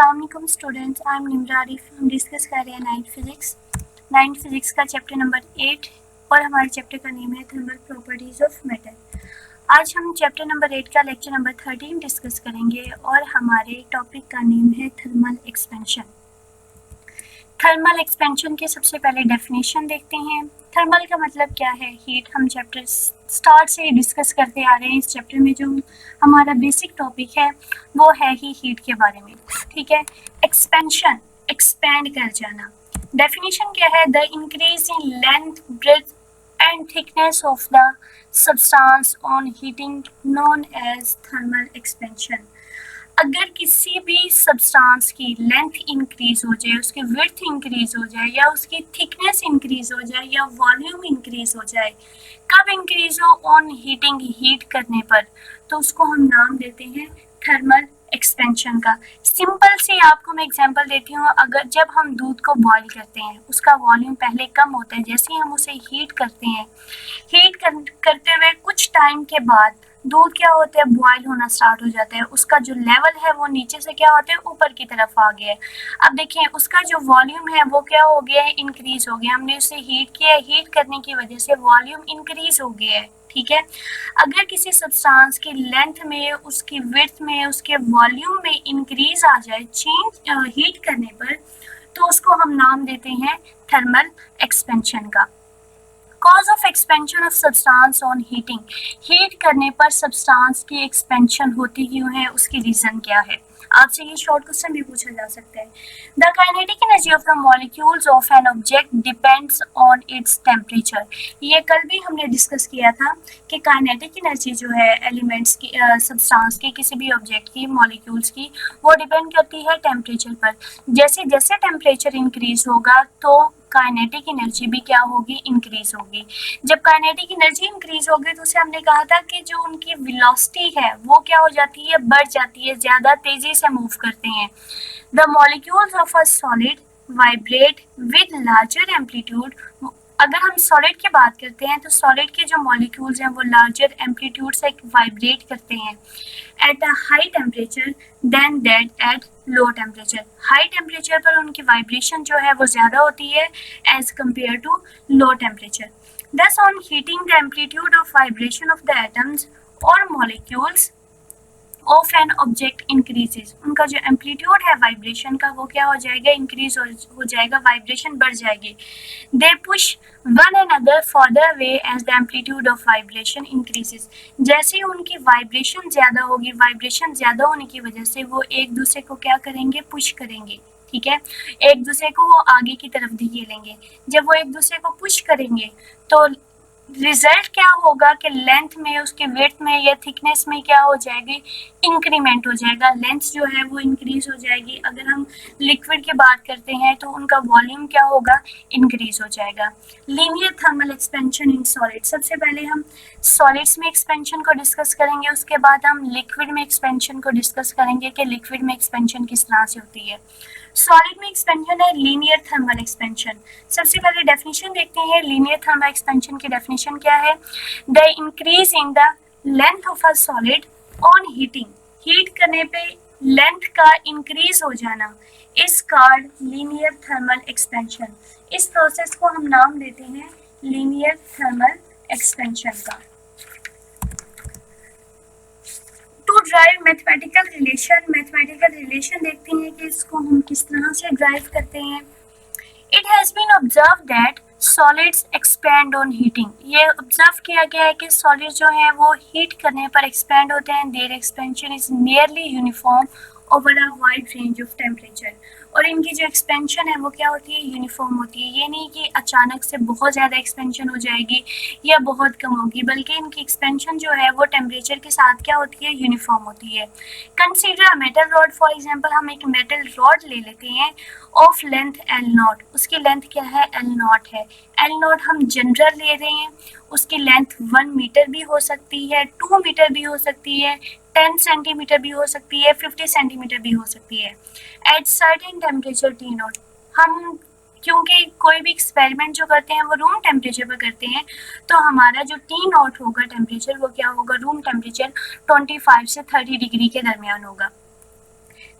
अस्सलामुअलैकुम students, I am Nimra Arif. हम discuss कर रहे हैं नाइन्थ फिजिक्स का चैप्टर नंबर 8 और हमारे चैप्टर का नेम है थर्मल प्रॉपर्टीज ऑफ मेटल। आज हम चैप्टर नंबर 8 का लेक्चर नंबर 13 डिस्कस करेंगे और हमारे टॉपिक का नेम है थर्मल एक्सपेंशन। थर्मल एक्सपेंशन के सबसे पहले डेफिनेशन देखते हैं। थर्मल का मतलब क्या है? हीट। हम चैप्टर स्टार्ट से डिस्कस करते आ रहे हैं। इस चैप्टर में जो हमारा बेसिक टॉपिक है वो है ही हीट के बारे में, ठीक है। एक्सपेंशन, एक्सपैंड कर जाना। डेफिनेशन क्या है? The increase in length, breadth and thickness of the substance on heating known as thermal expansion. अगर किसी भी सब्सटेंस की लेंथ इंक्रीज हो जाए, उसकी विड्थ इंक्रीज हो जाए या उसकी थिकनेस इंक्रीज हो जाए या वॉल्यूम इंक्रीज हो जाए, कब इंक्रीज हो? ऑन हीटिंग, हीट करने पर, तो उसको हम नाम देते हैं थर्मल एक्सपेंशन का। सिंपल से आपको मैं एग्जांपल देती हूँ। अगर जब हम दूध को बॉईल करते हैं, उसका वॉल्यूम पहले कम होता है, जैसे ही हम उसे हीट करते हैं, करते हुए कुछ टाइम के बाद दूध क्या होता है? बॉयल होना स्टार्ट हो जाता है। उसका जो लेवल है वो नीचे से क्या होता है? ऊपर की तरफ आ गया है। अब देखिए उसका जो वॉल्यूम है वो क्या हो गया है? इंक्रीज हो गया। हमने उसे हीट किया, हीट करने की वजह से वॉल्यूम इंक्रीज हो गया है, ठीक है। अगर किसी सब्सटेंस की लेंथ में, उसकी विड्थ में, उसके वॉल्यूम में इंक्रीज आ जाए चेंज हीट करने पर, तो उसको हम नाम देते हैं थर्मल एक्सपेंशन का। Cause of expansion of substance on heating, heat करने पर सब्सटेंस की एक्सपेंशन होती क्यों है, उसकी रीजन क्या है? आपसे ये शॉर्ट क्वेश्चन भी पूछा जा सकता है। The kinetic energy of the molecules of an object depends on its temperature. ये कल भी हमने डिस्कस किया था कि काइनेटिक एनर्जी जो है एलिमेंट्स की, सब्सटेंस की, किसी भी ऑब्जेक्ट की, मॉलिक्यूल्स की, वो डिपेंड करती है टेम्परेचर पर। जैसे जैसे टेम्परेचर इंक्रीज होगा तो काइनेटिक एनर्जी भी क्या होगी? इंक्रीज होगी। जब काइनेटिक एनर्जी इंक्रीज होगी तो उसे हमने कहा था कि जो उनकी वेलोसिटी है वो क्या हो जाती है? बढ़ जाती है, ज्यादा तेजी से मूव करते हैं। The molecules of a solid vibrate with larger amplitude. अगर हम सॉलिड की बात करते हैं तो सॉलिड के जो मॉलिक्यूल्स हैं वो लार्जर एम्पलीट्यूड से वाइब्रेट करते हैं at a high temperature then that at low temperature. High temperature पर उनकी वाइब्रेशन जो है वो ज़्यादा होती है as compare to low temperature. Thus on heating the amplitude of vibration of the atoms और molecules of an object increases. उनका जो एम्पलीट्यूड है वाइब्रेशन का वो क्या हो जाएगा? इंक्रीज हो जाएगा, वाइब्रेशन बढ़ जाएगी। They push one another further away as the amplitude of vibration increases. जैसे उनकी वाइब्रेशन ज़्यादा होगी, वाइब्रेशन ज़्यादा होने की वजह से वो एक दूसरे को क्या करेंगे? पुश करेंगे, ठीक है। एक दूसरे को वो आगे की तरफ धकेलेंगे। जब वो एक दूसरे को पुश करेंगे तो रिजल्ट क्या होगा कि लेंथ में, उसके विड्थ में या थिकनेस में क्या हो जाएगी? इंक्रीमेंट हो जाएगा। लेंथ जो है वो इंक्रीज हो जाएगी। अगर हम लिक्विड की बात करते हैं तो उनका वॉल्यूम क्या होगा? इंक्रीज हो जाएगा। Linear thermal expansion in solid. सबसे पहले हम सॉलिड्स में एक्सपेंशन को डिस्कस करेंगे, उसके बाद हम लिक्विड में एक्सपेंशन को डिस्कस करेंगे कि लिक्विड में एक्सपेंशन किस तरह से होती है। सॉलिड में एक्सपेंशन है लीनियर थर्मल एक्सपेंशन। सबसे पहले डेफिनेशन देखते हैं। लीनियर थर्मल एक्सपेंशन की डेफिनेशन क्या है? The increase in the length of a solid on heating, heat करने पे लेंथ का इंक्रीज हो जाना, इस कॉल्ड लीनियर थर्मल एक्सपेंशन। इस प्रोसेस को हम नाम देते हैं लीनियर थर्मल एक्सपेंशन का। टू ड्राइव मैथमेटिकल रिलेशन देखते हैं कि इसको हम किस तरह से ड्राइव करते हैं। It has been observe that solids expand on heating. ये ऑब्जर्व किया गया है कि सॉलिड जो है वो हीट करने पर एक्सपैंड होते हैं। Their expansion is nearly uniform over a wide range of temperature. और इनकी जो एक्सपेंशन है वो क्या होती है? यूनिफॉर्म होती है। ये नहीं कि अचानक से बहुत ज़्यादा एक्सपेंशन हो जाएगी या बहुत कम होगी, बल्कि इनकी एक्सपेंशन जो है वो टेम्परेचर के साथ क्या होती है? यूनिफॉर्म होती है। Consider metal rod for example. हम एक मेटल रॉड ले लेते हैं ऑफ लेंथ एल नॉट। उसकी लेंथ क्या है? एल नॉट है। एल नॉट हम जनरल ले रहे हैं। उसकी लेंथ 1 मीटर भी हो सकती है, 2 मीटर भी हो सकती है, 10 सेंटीमीटर भी हो सकती है, 50 सेंटीमीटर भी हो सकती है। At certain temperature T not, हम क्योंकि कोई भी एक्सपेरिमेंट जो करते हैं वो रूम टेम्परेचर पर करते हैं, तो हमारा जो टी नॉट होगा टेम्परेचर वो क्या होगा? रूम टेम्परेचर 25 से 30 डिग्री के दरमियान होगा।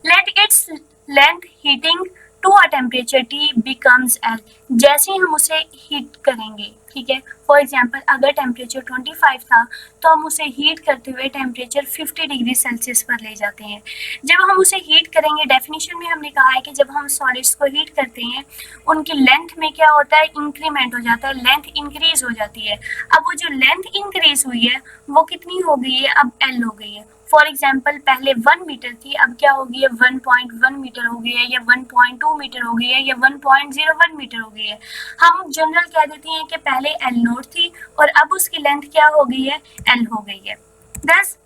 Let its length heating to a temperature T becomes L। जैसे ही हम उसे हीट करेंगे, ठीक है, फॉर एग्जाम्पल अगर टेम्परेचर 25 था तो हम उसे हीट करते हुए टेम्परेचर 50 डिग्री सेल्सियस पर ले जाते हैं। जब हम उसे हीट करेंगे, डेफिनेशन में हमने कहा है कि जब हम सॉलिड्स को हीट करते हैं उनकी लेंथ में क्या होता है, इंक्रीमेंट हो जाता है, लेंथ इंक्रीज हो जाती है। अब वो जो लेंथ इंक्रीज हुई है वो कितनी हो गई है, अब L हो गई है। फॉर एग्जाम्पल पहले 1 मीटर थी, अब क्या हो गई है, 1.1 मीटर हो गई है, या 1.2 मीटर हो गई है, या 1.01 मीटर हो गई है। हम जनरल कह देते हैं कि पहले L नोट थी और अब उसकी लेंथ क्या हो गई है, L हो गई है। दस,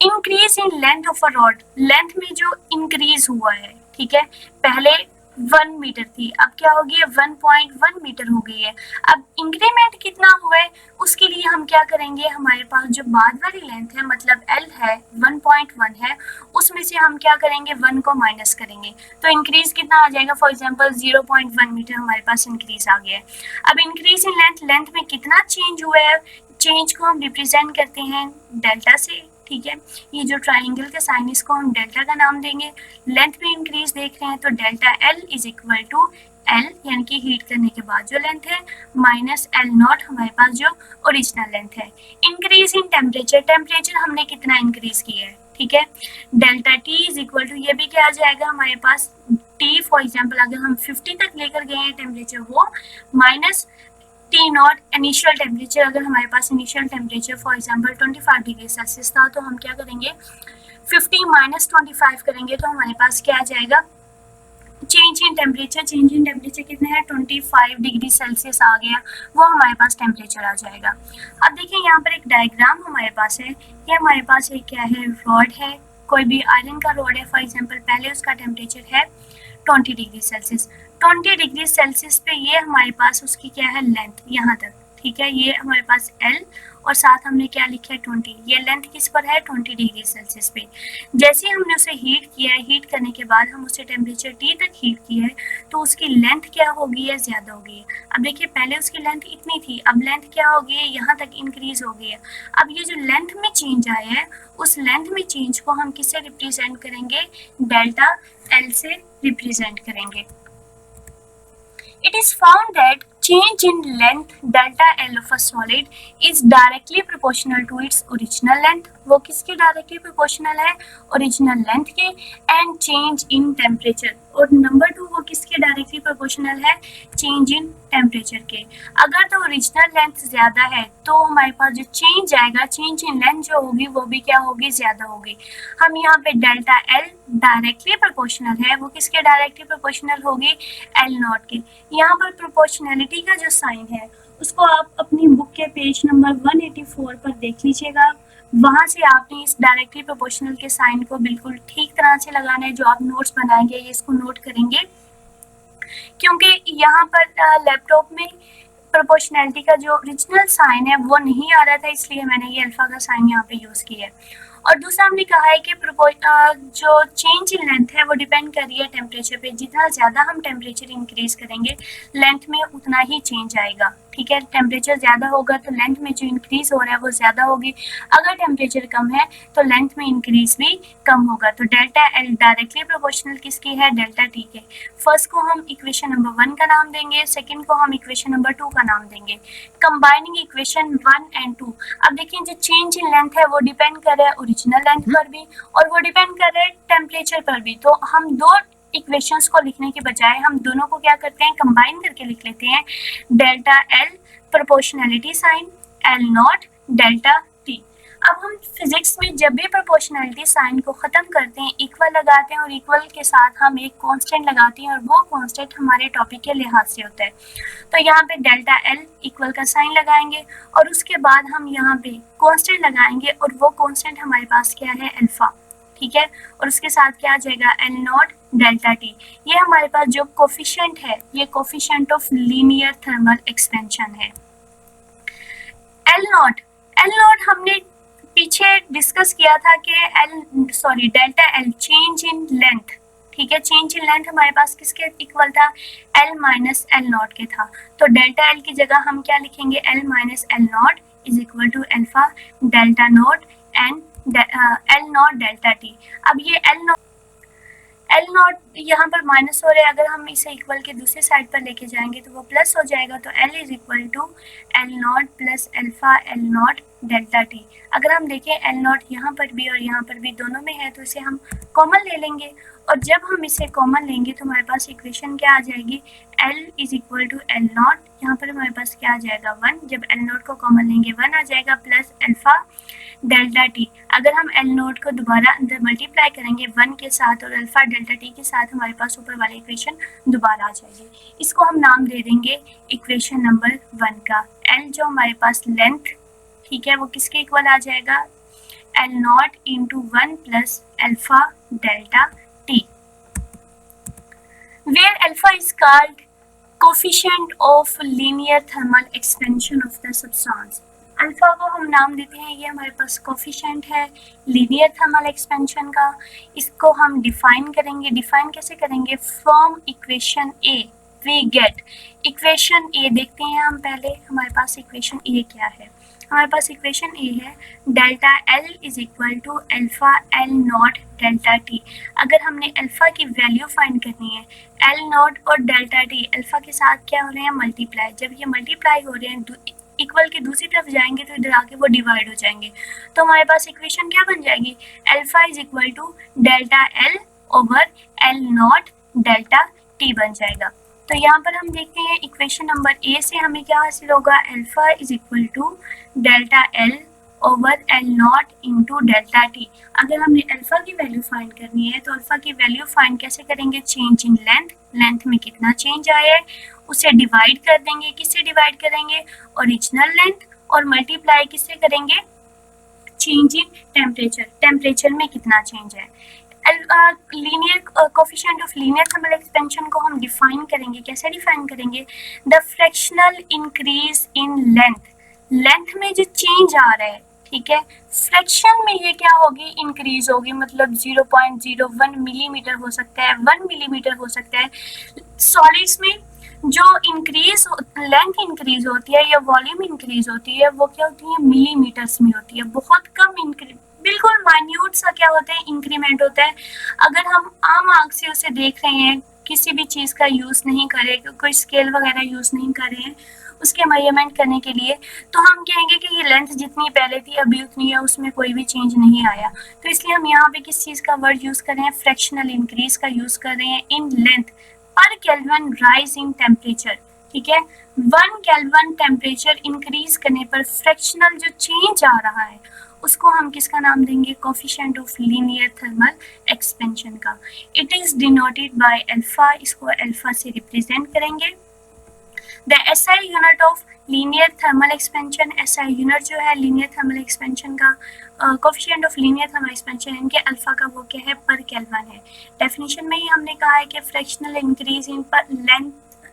increase in length of a rod, length में जो इंक्रीज हुआ है, ठीक है, पहले 1 मीटर थी, अब क्या हो गई है, 1.1 मीटर हो गई है। अब इंक्रीमेंट कितना हुआ है उसके लिए हम क्या करेंगे, हमारे पास जो बाद वाली लेंथ है मतलब L है 1.1 है, उसमें से हम क्या करेंगे, 1 को माइनस करेंगे तो इंक्रीज कितना आ जाएगा, फॉर एग्जांपल 0.1 मीटर हमारे पास इंक्रीज आ गया है। अब इंक्रीज इन लेंथ, लेंथ में कितना चेंज हुआ है, चेंज को हम रिप्रेजेंट करते हैं डेल्टा से, ठीक है, ये जो ट्राइंगल का साइन इसको हम डेल्टा का नाम देंगे। लेंथ में इंक्रीज देख रहे हैं तो delta L is equal to L यानी कि हीट करने के बाद जो लेंथ है माइनस L नॉट हमारे पास जो ओरिजिनल लेंथ है। इंक्रीज इन टेम्परेचर, टेम्परेचर हमने कितना इंक्रीज किया है, ठीक है, delta T is equal to, ये भी क्या आ जाएगा हमारे पास, T फॉर एग्जाम्पल अगर हम 50 तक लेकर गए हैं टेम्परेचर वो, minus T naught initial temperature, अगर हमारे पास initial temperature for example 25 degree Celsius था तो हम क्या करेंगे, 50 माइनस 25 करेंगे तो हमारे पास क्या आ जाएगा, change in temperature, change in temperature कितने हैं, 25 डिग्री सेल्सियस आ गया, वो हमारे पास टेम्परेचर आ जाएगा। अब देखिए यहाँ पर एक डायग्राम हमारे पास है, ये हमारे पास एक क्या है, रॉड है, कोई भी आयरन का रॉड है, फॉर एग्जाम्पल पहले उसका टेम्परेचर है 20 डिग्री सेल्सियस, 20 डिग्री सेल्सियस पे ये हमारे पास उसकी क्या है, लेंथ यहाँ तक, ठीक है, ये हमारे पास L और साथ हमने क्या लिखा है 20, ये लेंथ किस पर है, 20 डिग्री सेल्सियस पे। जैसे हमने उसे हीट किया है, हीट करने के बाद हम उसे टेम्परेचर T तक हीट किया है तो उसकी लेंथ क्या हो गई है, ज़्यादा हो गई है। अब देखिए पहले उसकी लेंथ इतनी थी, अब लेंथ क्या हो गई है, यहाँ तक इंक्रीज हो गई है। अब ये जो लेंथ में चेंज आया है उस लेंथ में चेंज को हम किससे रिप्रेजेंट करेंगे, डेल्टा L से रिप्रेजेंट करेंगे। It is found that change in length delta L of a solid is directly proportional to its original length, वो किसके डायरेक्टली प्रोपोर्शनल है, ओरिजिनल लेंथ के, एंड चेंज इन टेम्परेचर, और number 2 वो किसके directly proportional है, change in temperature के। अगर तो ओरिजिनल लेंथ ज़्यादा है तो हमारे पास जो चेंज आएगा, चेंज इन लेंथ जो होगी वो भी क्या होगी, ज़्यादा होगी। हम यहाँ पे डेल्टा L डायरेक्टली प्रोपोर्शनल है, वो किसके डायरेक्टली प्रोपोर्शनल होगी, L नॉट के। यहाँ पर प्रोपोर्शनैलिटी का जो साइन है उसको आप अपनी बुक के पेज नंबर 184 पर देख लीजिएगा, वहाँ से आपने इस डायरेक्टली प्रोपोर्शनल के साइन को बिल्कुल ठीक तरह से लगाना है। जो आप नोट्स बनाएंगे ये इसको नोट करेंगे, क्योंकि यहाँ पर लैपटॉप में प्रोपोर्शनैलिटी का जो ओरिजिनल साइन है वो नहीं आ रहा था, इसलिए मैंने ये अल्फा का साइन यहाँ पे यूज़ किया है। और दूसरा हमने कहा है कि जो चेंज इन लेंथ है वो डिपेंड कर रही है टेम्परेचर पे, जितना ज़्यादा हम टेम्परेचर इंक्रीज करेंगे लेंथ में उतना ही चेंज आएगा, ठीक है, टेम्परेचर ज़्यादा होगा तो लेंथ में जो इंक्रीज हो रहा है वो ज़्यादा होगी, अगर टेम्परेचर कम है तो लेंथ में इंक्रीज भी कम होगा। तो डेल्टा L डायरेक्टली प्रोपोर्शनल किसकी है, डेल्टा T के। फर्स्ट को हम इक्वेशन नंबर 1 का नाम देंगे, सेकेंड को हम इक्वेशन नंबर 2 का नाम देंगे। कंबाइनिंग इक्वेशन 1 एंड 2, अब देखिए जो चेंज इन लेंथ है वो डिपेंड कर रहा है ओरिजिनल लेंथ पर भी और वो डिपेंड कर रहा है टेम्परेचर पर भी। तो हम दो इक्वेशंस को लिखने के बजाय हम दोनों को क्या करते हैं, कंबाइन करके लिख लेते हैं, delta L proportionality sign, L naught delta T। अब हम फिजिक्स में जब भी प्रोपोर्शनैलिटी साइन को ख़त्म करते हैं इक्वल लगाते हैं और इक्वल के साथ हम एक कांस्टेंट लगाते हैं और वो कांस्टेंट हमारे टॉपिक के लिहाज से होता है। तो यहाँ पे डेल्टा L इक्वल का साइन लगाएंगे और उसके बाद हम यहाँ पे कांस्टेंट लगाएंगे और वो कांस्टेंट हमारे पास क्या है, अल्फा, ठीक है, और उसके साथ क्या आ जाएगा, L नॉट डेल्टा T। ये हमारे पास जो कोफिशिएंट है ये coefficient of linear thermal expansion है। L नॉट हमने पीछे डिस्कस किया था कि delta L change in length, ठीक है, चेंज इन लेंथ हमारे पास किसके इक्वल था, L माइनस L नॉट के था। तो डेल्टा L की जगह हम क्या लिखेंगे, L minus L naught is equal to alpha delta naught and L naught delta T। अब ये L नॉट यहाँ पर माइनस हो रहा है, अगर हम इसे इक्वल के दूसरी साइड पर लेके जाएंगे तो वो प्लस हो जाएगा। तो L is equal to L naught plus alpha L naught delta T. अगर हम देखें एल नॉट यहाँ पर भी और यहाँ पर भी दोनों में है तो इसे हम कॉमन ले लेंगे, और जब हम इसे कॉमन लेंगे तो हमारे पास इक्वेशन क्या आ जाएगी, L is equal to L naught, यहाँ पर हमारे पास क्या आ जाएगा 1, जब एल नॉट को कॉमन लेंगे 1 आ जाएगा, प्लस अल्फा डेल्टा टी। अगर हम एल नोट को दोबारा अंदर मल्टीप्लाई करेंगे 1 के साथ और अल्फा डेल्टा टी के साथ, हमारे पास ऊपर वाली इक्वेशन दोबारा आ जाएगी। इसको हम नाम दे देंगे इक्वेशन नंबर 1 का। एल जो हमारे पास लेंथ, ठीक है, वो किसके इक्वल आ जाएगा, L naught into 1 plus alpha delta T, where alpha is called coefficient of linear thermal expansion of the substance. Alpha को हम नाम देते हैं, ये हमारे पास कोफिशिएंट है लीनियर थर्मल एक्सपेंशन का। इसको हम डिफाइन करेंगे, डिफाइन कैसे करेंगे, from equation A we get, equation A देखते हैं हम पहले, हमारे पास इक्वेशन ए क्या है, हमारे पास इक्वेशन ए है delta L is equal to alpha L naught delta T. अगर हमने अल्फा की वैल्यू फाइंड करनी है, एल नॉट और डेल्टा टी अल्फा के साथ क्या हो रहे हैं, मल्टीप्लाई, जब ये मल्टीप्लाई हो रहे हैं इक्वल की दूसरी तरफ जाएंगे तो इधर आके वो डिवाइड हो जाएंगे, तो हमारे पास इक्वेशन क्या बन जाएगी, alpha is equal to delta L over L naught delta T बन जाएगा। तो यहाँ पर हम देखते हैं इक्वेशन नंबर ए से हमें क्या हासिल होगा, alpha is equal to delta L over L naught into delta T. अगर हमने अल्फा की वैल्यू फाइंड करनी है तो अल्फा की वैल्यू फाइंड कैसे करेंगे, चेंज इन लेंथ, लेंथ में कितना चेंज आया है उसे डिवाइड कर देंगे, किससे डिवाइड करेंगे, ओरिजिनल लेंथ, और मल्टीप्लाई किससे करेंगे, चेंज इन टेम्परेचर, टेम्परेचर में कितना चेंज है। Linear coefficient of linear thermal expansion को हम डिफाइन करेंगे, कैसे डिफाइन करेंगे, the fractional increase in length, length में जो चेंज आ रहा है, ठीक है, फ्रैक्शन में ये क्या होगी, इंक्रीज होगी, मतलब 0.01 मिलीमीटर हो सकता है, 1 मिलीमीटर हो सकता है। सॉलिड्स में जो इंक्रीज लेंथ इंक्रीज होती है या वॉल्यूम इंक्रीज होती है वो क्या होती है, मिलीमीटर्स में होती है, बहुत कम इंक्रीज, बिल्कुल माइन्यूट सा क्या होता है, इंक्रीमेंट होता है। अगर हम आम आंख से उसे देख रहे हैं, किसी भी चीज़ का यूज़ नहीं कर रहे, कोई स्केल वगैरह यूज़ नहीं कर रहे हैं उसके मेजरमेंट करने के लिए, तो हम कहेंगे कि ये लेंथ जितनी पहले थी अभी उतनी है, उसमें कोई भी चेंज नहीं आया। तो इसलिए हम यहाँ पे किस चीज़ का वर्ड यूज़ कर रहे हैं, फ्रैक्शनल इंक्रीज का यूज़ कर रहे हैं इन लेंथ पर केल्विन राइज इन टेम्परेचर, ठीक है, 1 केल्विन टेम्परेचर इंक्रीज करने पर फ्रैक्शनल जो चेंज आ रहा है उसको हम किसका नाम देंगे, coefficient of linear thermal expansion का। It is denoted by alpha, इसको अल्फा से रिप्रेजेंट करेंगे। The SI unit of linear thermal expansion, SI unit जो है लीनियर थर्मल एक्सपेंशन का, coefficient of linear thermal expansion इनके अल्फा का वो क्या है, पर केल्विन है। डेफिनेशन में ही हमने कहा है कि फ्रैक्शनल इंक्रीज इन पर लेंथ,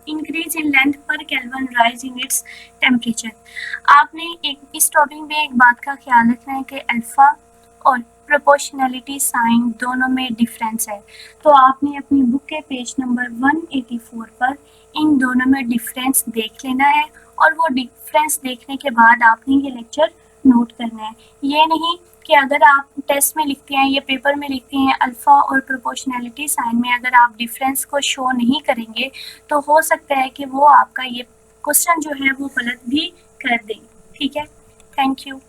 इंक्रीज इन लेंथ पर kelvin rise in its temperature. आपने एक इस टॉपिक में एक बात का ख्याल रखना है कि अल्फा और प्रोपोर्शनैलिटी साइन दोनों में डिफरेंस है, तो आपने अपनी बुक के पेज नंबर 184 पर इन दोनों में डिफरेंस देख लेना है, और वो डिफरेंस देखने के बाद आपने ये लेक्चर नोट करना है। ये नहीं कि अगर आप टेस्ट में लिखते हैं या पेपर में लिखते हैं अल्फा और प्रोपोर्शनैलिटी साइन में अगर आप डिफरेंस को शो नहीं करेंगे तो हो सकता है कि वो आपका ये क्वेश्चन जो है वो गलत भी कर दें, ठीक है। Thank you.